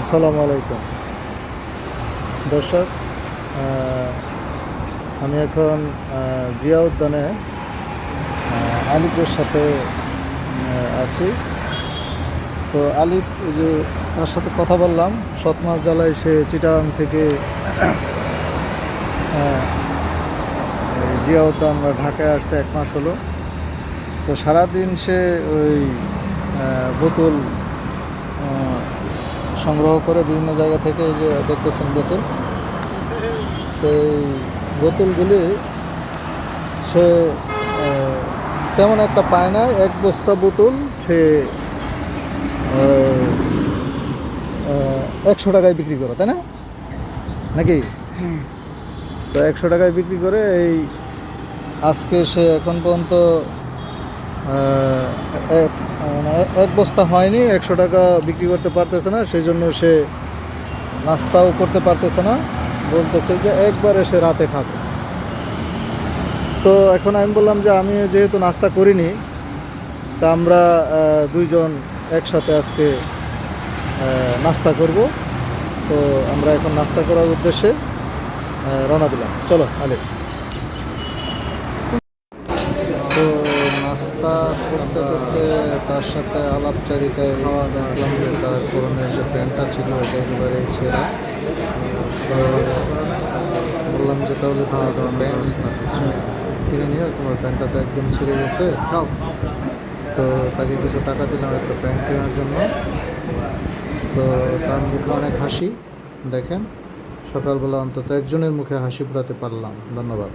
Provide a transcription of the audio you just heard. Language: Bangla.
আসসালামু আলাইকুম দর্শক। আমি এখন জিয়া উদ্যানে আলিফের সাথে আছি। তো আলিফ এই যে তার সাথে কথা বললাম, সৎমার জ্বালায় সে চিটাগাং থেকে এই জিয়া উদ্যান বা ঢাকায় আসছে 1 মাস হলো। তো সারাদিন সে ওই বোতল সংগ্রহ করে বিভিন্ন জায়গা থেকে, এই যে দেখতেছেন বোতল, তো এই বোতলগুলি সে তেমন একটা পায় না। 1 বস্তা বোতল সে 100 টাকায় বিক্রি করে, তাই না নাকি? তো 100 টাকায় বিক্রি করে। এই আজকে সে এখন পর্যন্ত মানে 1 বস্তা হয়নি, 100 টাকা বিক্রি করতে পারতেছে না। সেই জন্য সে নাস্তাও করতে পারতেছে না, বলতেছে যে একবারে সে রাতে খাবে। তো এখন আমি বললাম যে আমি যেহেতু নাস্তা করিনি, তা আমরা দুইজন একসাথে আজকে নাস্তা করব। তো আমরা এখন নাস্তা করার উদ্দেশ্যে রওনা দিলাম। চলো আলে। তো নাস্তা করতে করতে তার সাথে আলাপচারিতায় দেখলাম যে তার পরনের যে প্যান্টটা ছিল এটা একেবারে ছেঁড়া। তো বললাম যে তাহলে তোমার প্যান্ট কিনে নিও, তোমার প্যান্টটা তো একদম ছিঁড়ে গেছে। তো তাকে কিছু টাকা দিলাম একটা প্যান্ট কেনার জন্য। তো তার মুখে অনেক হাসি, দেখেন সকালবেলা অন্তত একজনের মুখে হাসি ফোটাতে পারলাম। ধন্যবাদ।